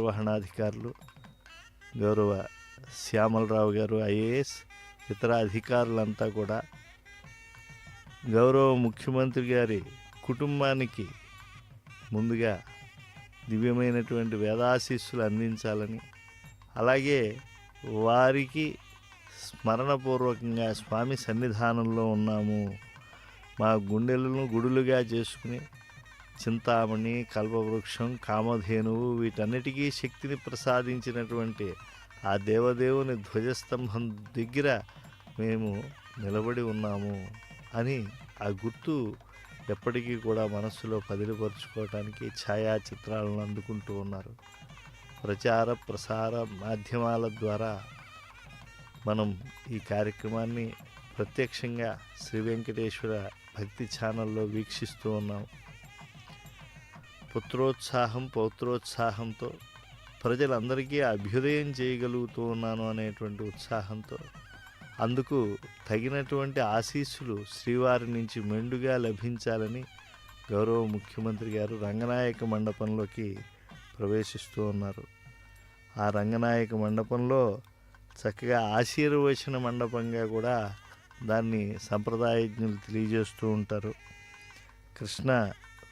కార్యనిర్వహణాధికారులు, గౌరవ శ్యామలరావు గారు ఐఏఎస్, ఇతర అధికారులంతా కూడా గౌరవ ముఖ్యమంత్రి గారి కుటుంబానికి ముందుగా దివ్యమైనటువంటి వేదాశీస్సులు అందించాలని, అలాగే వారికి స్మరణపూర్వకంగా స్వామి సన్నిధానంలో ఉన్నాము, మా గుండెలను గుడులుగా చేసుకుని చింతామణి, కల్పవృక్షం, కామధేనువు వీటన్నిటికీ శక్తిని ప్రసాదించినటువంటి ఆ దేవదేవుని ధ్వజస్తంభం దగ్గర మేము నిలబడి ఉన్నాము అని ఆ గుర్తు ఎప్పటికీ కూడా మనస్సులో పదిలిపరుచుకోవటానికి ఛాయాచిత్రాలను అందుకుంటూ ఉన్నారు. ప్రచార ప్రసార మాధ్యమాల ద్వారా మనం ఈ కార్యక్రమాన్ని ప్రత్యక్షంగా శ్రీ వెంకటేశ్వర భక్తి ఛానల్లో వీక్షిస్తూ ఉన్నాం. పౌత్రోత్సాహంతో ప్రజలందరికీ అభ్యుదయం చేయగలుగుతూ ఉన్నాను అనేటువంటి ఉత్సాహంతో, అందుకు తగినటువంటి ఆశీస్సులు శ్రీవారి నుంచి మెండుగా లభించాలని గౌరవ ముఖ్యమంత్రి గారు రంగనాయక మండపంలోకి ప్రవేశిస్తూ ఉన్నారు. ఆ రంగనాయక మండపంలో చక్కగా ఆశీర్వచన మండపంగా కూడా దాన్ని సంప్రదాయజ్ఞులు తెలియజేస్తూ ఉంటారు. కృష్ణ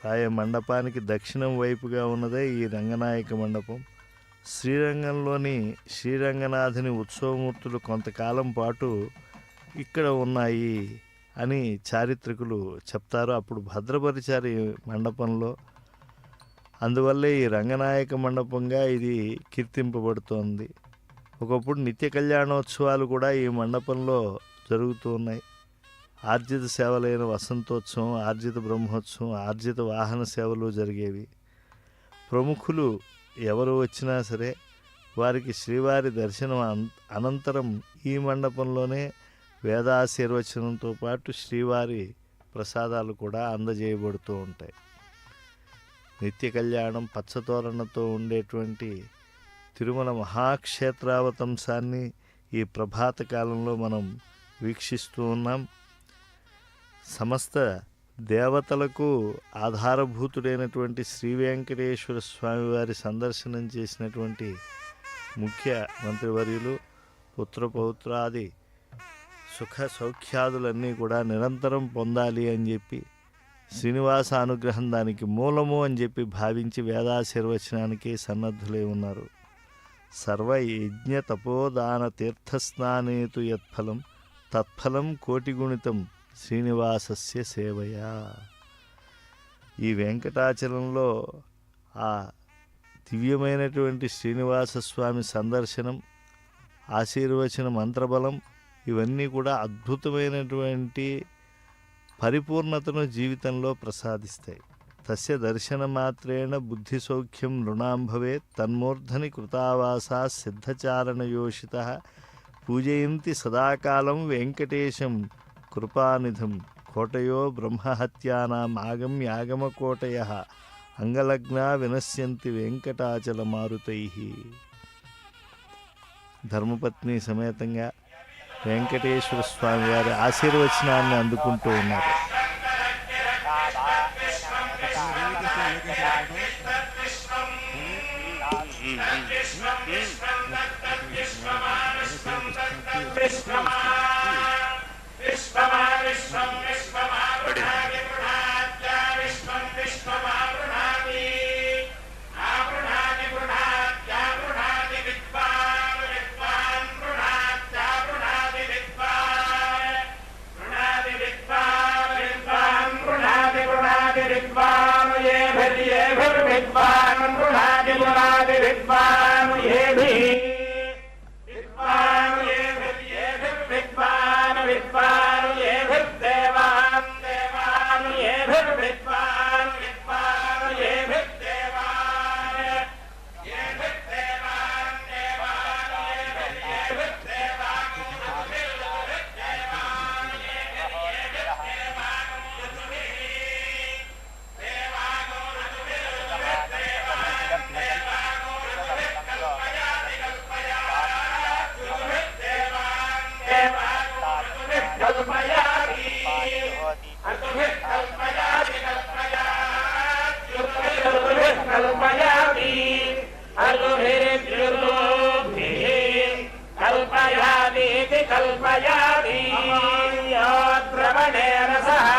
రాయ మండపానికి దక్షిణం వైపుగా ఉన్నదే ఈ రంగనాయక మండపం. శ్రీరంగంలోని శ్రీరంగనాథుని ఉత్సవమూర్తులు కొంతకాలం పాటు ఇక్కడ ఉన్నాయి అని చారిత్రకులు చెప్తారు. అప్పుడు భద్రపరిచారు ఈ మండపంలో. అందువల్లే ఈ రంగనాయక మండపంగా ఇది కీర్తింపబడుతోంది. ఒకప్పుడు నిత్య కళ్యాణోత్సవాలు కూడా ఈ మండపంలో జరుగుతూ ఉన్నాయి. ఆర్జిత సేవలైన వసంతోత్సవం, ఆర్జిత బ్రహ్మోత్సవం, ఆర్జిత వాహన సేవలు జరిగేవి. ప్రముఖులు ఎవరు వచ్చినా సరే వారికి శ్రీవారి దర్శనం అనంతరం ఈ మండపంలోనే వేదాశీర్వచనంతో పాటు శ్రీవారి ప్రసాదాలు కూడా అందజేయబడుతూ ఉంటాయి. నిత్య కళ్యాణం పచ్చతోరణతో ఉండేటువంటి తిరుమల మహాక్షేత్రావతంసాన్ని ఈ ప్రభాత కాలంలో మనం వీక్షిస్తూ ఉన్నాం. సమస్త దేవతలకు ఆధారభూతుడైనటువంటి శ్రీ వెంకటేశ్వర స్వామివారి సందర్శనం చేసినటువంటి ముఖ్య మంత్రివర్యులు పుత్రపౌత్రాది సుఖ సౌఖ్యాదులన్నీ కూడా నిరంతరం పొందాలి అని చెప్పి, శ్రీనివాస అనుగ్రహం దానికి మూలము అని చెప్పి భావించి వేదాశీర్వచనానికి సన్నద్ధులై ఉన్నారు. సర్వయజ్ఞ తపోదాన తీర్థస్నానేతు యత్ఫలం తత్ఫలం కోటిగుణితం శ్రీనివాసస్య సేవయా. ఈ వెంకటాచలంలో ఆ దివ్యమైనటువంటి శ్రీనివాస స్వామి సందర్శనం, ఆశీర్వచన మంత్రబలం ఇవన్నీ కూడా అద్భుతమైనటువంటి పరిపూర్ణతను జీవితంలో ప్రసాదిస్తాయి. తస్య దర్శనమాత్రేణ బుద్ధి సౌఖ్యం నృణాం భవేత్ తన్మూర్ధని కృతావాసా సిద్ధచారణయోషిత పూజయంతి సదాకాలం వెంకటేశం కృపానిధం కోటయో బ్రహ్మహత్యానాం ఆగమ్యాగమకోటయః అంగలగ్నా వినశ్యంతి వెంకటాచల మారుతై. ధర్మపత్ని సమేతంగా వెంకటేశ్వర స్వామి వారి ఆశీర్వచనాన్ని అందుకుంటూ ఉన్నారు. శ్రవణేన సహ